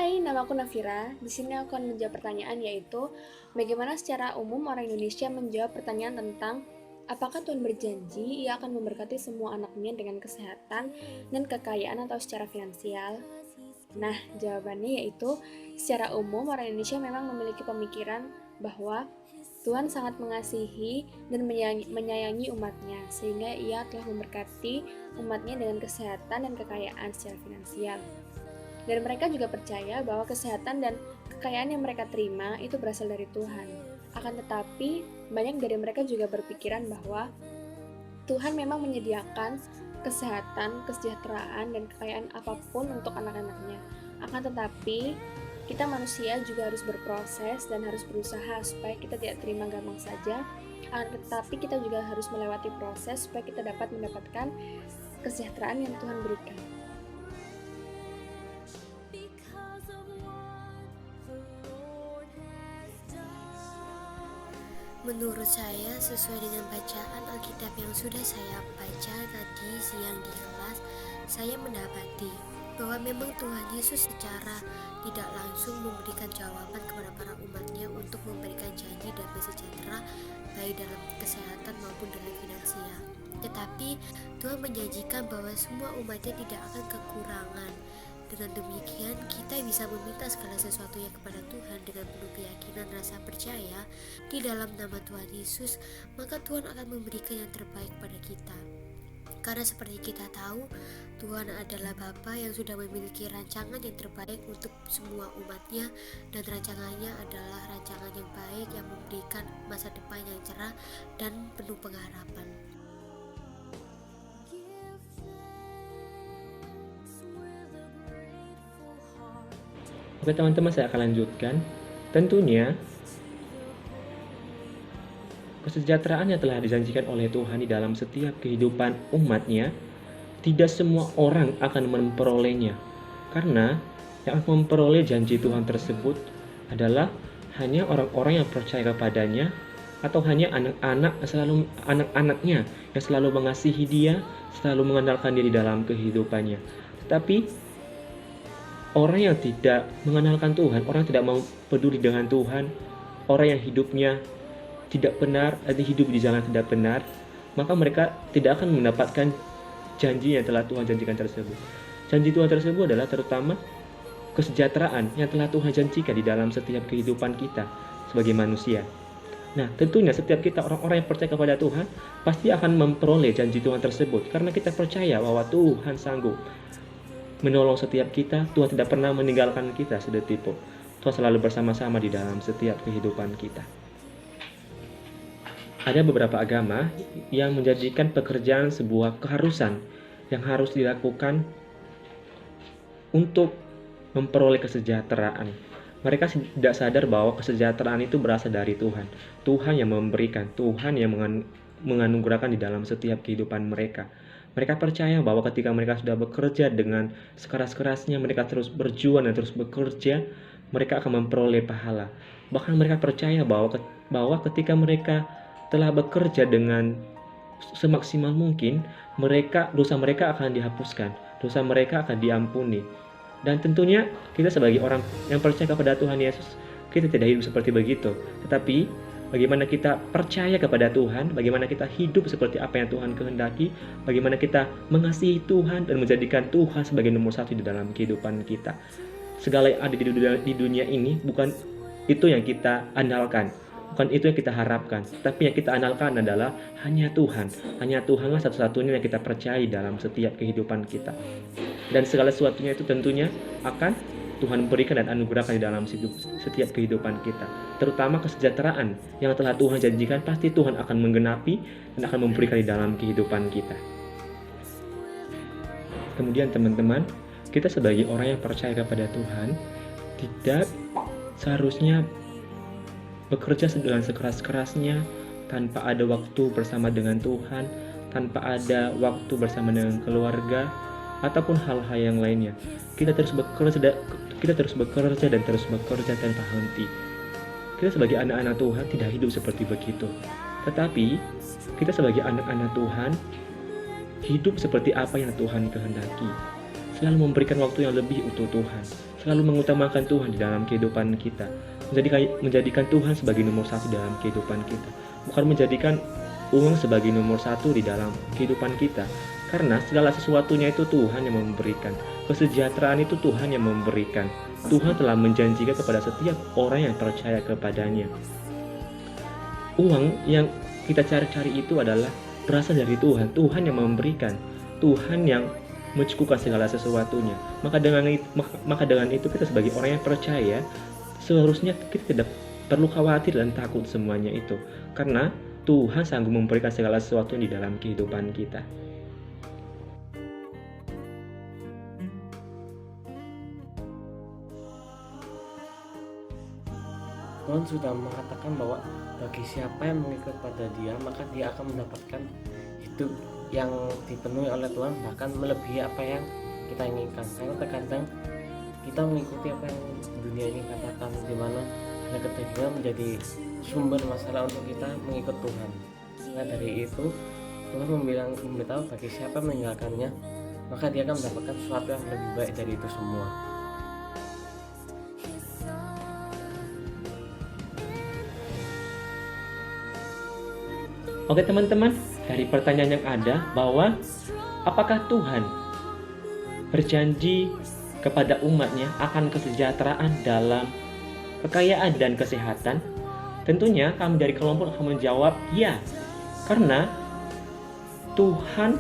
Hai, nama aku Nafira. Di sini aku akan menjawab pertanyaan yaitu bagaimana secara umum orang Indonesia menjawab pertanyaan tentang apakah Tuhan berjanji Ia akan memberkati semua anaknya dengan kesehatan dan kekayaan atau secara finansial? Nah, jawabannya yaitu secara umum orang Indonesia memang memiliki pemikiran bahwa Tuhan sangat mengasihi dan menyayangi umatnya sehingga Ia telah memberkati umatnya dengan kesehatan dan kekayaan secara finansial. Dan mereka juga percaya bahwa kesehatan dan kekayaan yang mereka terima itu berasal dari Tuhan. Akan tetapi, banyak dari mereka juga berpikiran bahwa Tuhan memang menyediakan kesehatan, kesejahteraan, dan kekayaan apapun untuk anak-anaknya. Akan tetapi, kita manusia juga harus berproses dan harus berusaha supaya kita tidak terima gampang saja. Akan tetapi, kita juga harus melewati proses supaya kita dapat mendapatkan kesejahteraan yang Tuhan berikan. Menurut saya, sesuai dengan bacaan Alkitab yang sudah saya baca tadi siang di kelas, saya mendapati bahwa memang Tuhan Yesus secara tidak langsung memberikan jawaban kepada para umatnya untuk memberikan janji damai sejahtera baik dalam kesehatan maupun dalam finansial. Tetapi Tuhan menjanjikan bahwa semua umatnya tidak akan kekurangan. Dengan demikian, kita bisa meminta segala sesuatunya kepada Tuhan dengan penuh keyakinan rasa percaya di dalam nama Tuhan Yesus, maka Tuhan akan memberikan yang terbaik pada kita. Karena seperti kita tahu, Tuhan adalah Bapa yang sudah memiliki rancangan yang terbaik untuk semua umatnya, dan rancangannya adalah rancangan yang baik yang memberikan masa depan yang cerah dan penuh pengharapan. Oke teman-teman, saya akan lanjutkan. Tentunya kesejahteraan yang telah dijanjikan oleh Tuhan di dalam setiap kehidupan umatnya, tidak semua orang akan memperolehnya. Karena yang akan memperoleh janji Tuhan tersebut adalah hanya orang-orang yang percaya kepadanya, atau hanya anak-anaknya yang selalu mengasihi dia, selalu mengandalkan dia di dalam kehidupannya. Tetapi orang yang tidak mengenalkan Tuhan, orang yang tidak mau peduli dengan Tuhan, orang yang hidupnya tidak benar, hidup di jalan tidak benar, maka mereka tidak akan mendapatkan janji yang telah Tuhan janjikan tersebut. Janji Tuhan tersebut adalah terutama kesejahteraan yang telah Tuhan janjikan di dalam setiap kehidupan kita sebagai manusia. Nah, tentunya setiap kita orang-orang yang percaya kepada Tuhan pasti akan memperoleh janji Tuhan tersebut, karena kita percaya bahwa Tuhan sanggup menolong setiap kita. Tuhan tidak pernah meninggalkan kita sedetik pun. Tuhan selalu bersama-sama di dalam setiap kehidupan kita. Ada beberapa agama yang menjadikan pekerjaan sebuah keharusan yang harus dilakukan untuk memperoleh kesejahteraan. Mereka tidak sadar bahwa kesejahteraan itu berasal dari Tuhan. Tuhan yang memberikan, Tuhan yang menganugerahkan di dalam setiap kehidupan mereka. Mereka percaya bahwa ketika mereka sudah bekerja dengan sekeras-kerasnya, mereka terus berjuang dan terus bekerja, mereka akan memperoleh pahala. Bahkan mereka percaya bahwa ketika mereka telah bekerja dengan semaksimal mungkin, dosa mereka akan dihapuskan, dosa mereka akan diampuni. Dan tentunya kita sebagai orang yang percaya kepada Tuhan Yesus, kita tidak hidup seperti begitu. Tetapi bagaimana kita percaya kepada Tuhan, bagaimana kita hidup seperti apa yang Tuhan kehendaki, bagaimana kita mengasihi Tuhan dan menjadikan Tuhan sebagai nomor satu di dalam kehidupan kita. Segala yang ada di dunia ini bukan itu yang kita andalkan, bukan itu yang kita harapkan, tapi yang kita andalkan adalah hanya Tuhan. Hanya Tuhanlah satu-satunya yang kita percaya dalam setiap kehidupan kita. Dan segala sesuatunya itu tentunya akan Tuhan berikan dan anugerahkan di dalam setiap kehidupan kita. Terutama kesejahteraan yang telah Tuhan janjikan, pasti Tuhan akan menggenapi dan akan memberikan di dalam kehidupan kita. Kemudian teman-teman, kita sebagai orang yang percaya kepada Tuhan tidak seharusnya bekerja dengan sekeras-kerasnya tanpa ada waktu bersama dengan Tuhan, tanpa ada waktu bersama dengan keluarga, ataupun hal-hal yang lainnya. Kita terus bekerja dan terus bekerja tanpa henti. Kita sebagai anak-anak Tuhan tidak hidup seperti begitu. Tetapi kita sebagai anak-anak Tuhan hidup seperti apa yang Tuhan kehendaki. Selalu memberikan waktu yang lebih untuk Tuhan. selalu mengutamakan Tuhan di dalam kehidupan kita, menjadikan Tuhan sebagai nomor satu dalam kehidupan kita, bukan menjadikan uang sebagai nomor satu di dalam kehidupan kita. Karena segala sesuatunya itu Tuhan yang memberikan. Kesejahteraan itu Tuhan yang memberikan. Tuhan telah menjanjikan kepada setiap orang yang percaya kepadanya. Uang yang kita cari-cari itu adalah berasal dari Tuhan. Tuhan yang memberikan. Tuhan yang mencukupkan segala sesuatunya. Maka dengan itu kita sebagai orang yang percaya, seharusnya kita tidak perlu khawatir dan takut semuanya itu. Karena Tuhan sanggup memberikan segala sesuatu di dalam kehidupan kita. Tuhan sudah mengatakan bahwa bagi siapa yang mengikut pada Dia, maka dia akan mendapatkan hidup yang dipenuhi oleh Tuhan, bahkan melebihi apa yang kita inginkan. Karena terkadang kita mengikuti apa yang dunia ini katakan, di mana hanya ketika menjadi sumber masalah untuk kita mengikut Tuhan. Nah dari itu Tuhan memberitahu bagi siapa meninggalkannya, maka dia akan mendapatkan sesuatu yang lebih baik dari itu semua. Oke teman-teman, dari pertanyaan yang ada bahwa apakah Tuhan berjanji kepada umatnya akan kesejahteraan dalam kekayaan dan kesehatan? Tentunya kami dari kelompok akan menjawab ya, karena Tuhan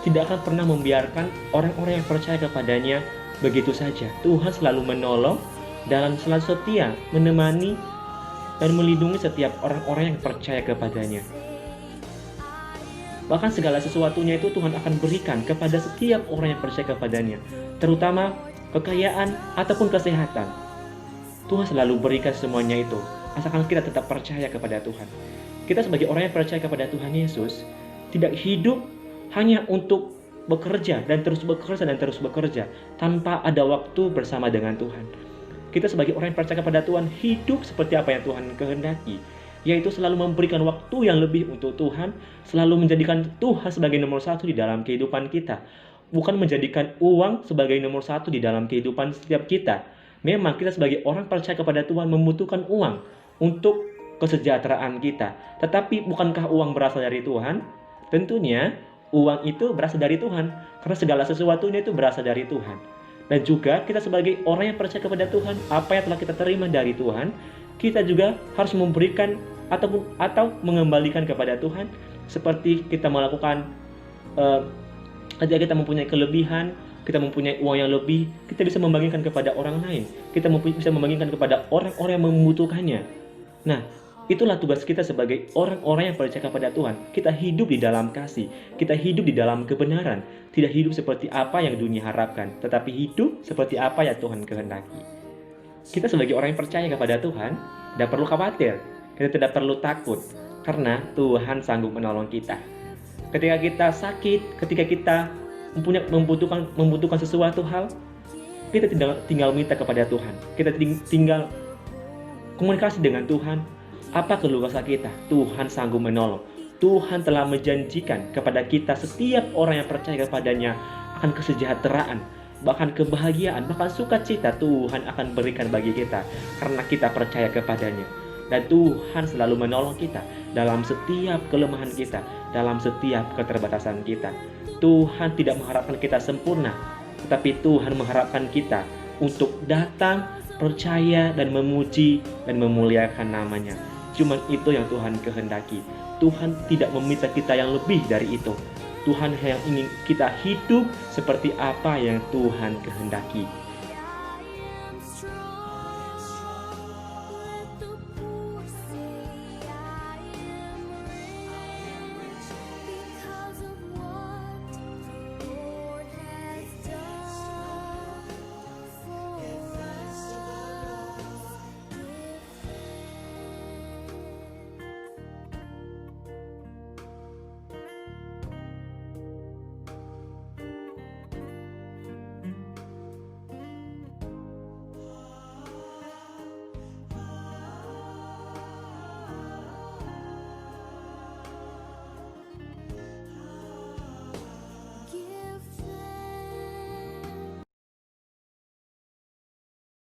tidak akan pernah membiarkan orang-orang yang percaya kepadanya begitu saja. Tuhan selalu menolong dan selalu setia menemani dan melindungi setiap orang-orang yang percaya kepadanya. Bahkan segala sesuatunya itu Tuhan akan berikan kepada setiap orang yang percaya kepadanya, terutama kekayaan ataupun kesehatan. Tuhan selalu berikan semuanya itu, asalkan kita tetap percaya kepada Tuhan. Kita sebagai orang yang percaya kepada Tuhan Yesus, tidak hidup hanya untuk bekerja dan terus bekerja tanpa ada waktu bersama dengan Tuhan. Kita sebagai orang yang percaya kepada Tuhan, hidup seperti apa yang Tuhan kehendaki, yaitu selalu memberikan waktu yang lebih untuk Tuhan, selalu menjadikan Tuhan sebagai nomor satu di dalam kehidupan kita, bukan menjadikan uang sebagai nomor satu di dalam kehidupan setiap kita. Memang kita sebagai orang percaya kepada Tuhan membutuhkan uang untuk kesejahteraan kita, tetapi bukankah uang berasal dari Tuhan? Tentunya uang itu berasal dari Tuhan, karena segala sesuatunya itu berasal dari Tuhan. Dan juga kita sebagai orang yang percaya kepada Tuhan, apa yang telah kita terima dari Tuhan, kita juga harus memberikan atau mengembalikan kepada Tuhan. Seperti kita melakukan ketika kita mempunyai kelebihan, kita mempunyai uang yang lebih, kita bisa membagikan kepada orang lain. Kita bisa membagikan kepada orang-orang yang membutuhkannya. Nah, itulah tugas kita sebagai orang-orang yang percaya kepada Tuhan. Kita hidup di dalam kasih, kita hidup di dalam kebenaran, tidak hidup seperti apa yang dunia harapkan, tetapi hidup seperti apa yang Tuhan kehendaki. Kita sebagai orang yang percaya kepada Tuhan, tidak perlu khawatir, kita tidak perlu takut, karena Tuhan sanggup menolong kita. Ketika kita sakit, ketika kita membutuhkan sesuatu hal, kita tinggal minta kepada Tuhan. Kita tinggal komunikasi dengan Tuhan. Apa keluh kesah kita, Tuhan sanggup menolong. Tuhan telah menjanjikan kepada kita, setiap orang yang percaya kepadanya, akan kesejahteraan, bahkan kebahagiaan, bahkan sukacita Tuhan akan berikan bagi kita, karena kita percaya kepadanya. Dan Tuhan selalu menolong kita dalam setiap kelemahan kita, dalam setiap keterbatasan kita. Tuhan tidak mengharapkan kita sempurna, tetapi Tuhan mengharapkan kita untuk datang, percaya, dan memuji dan memuliakan namanya. Cuman itu yang Tuhan kehendaki. Tuhan tidak meminta kita yang lebih dari itu. Tuhan yang ingin kita hidup seperti apa yang Tuhan kehendaki.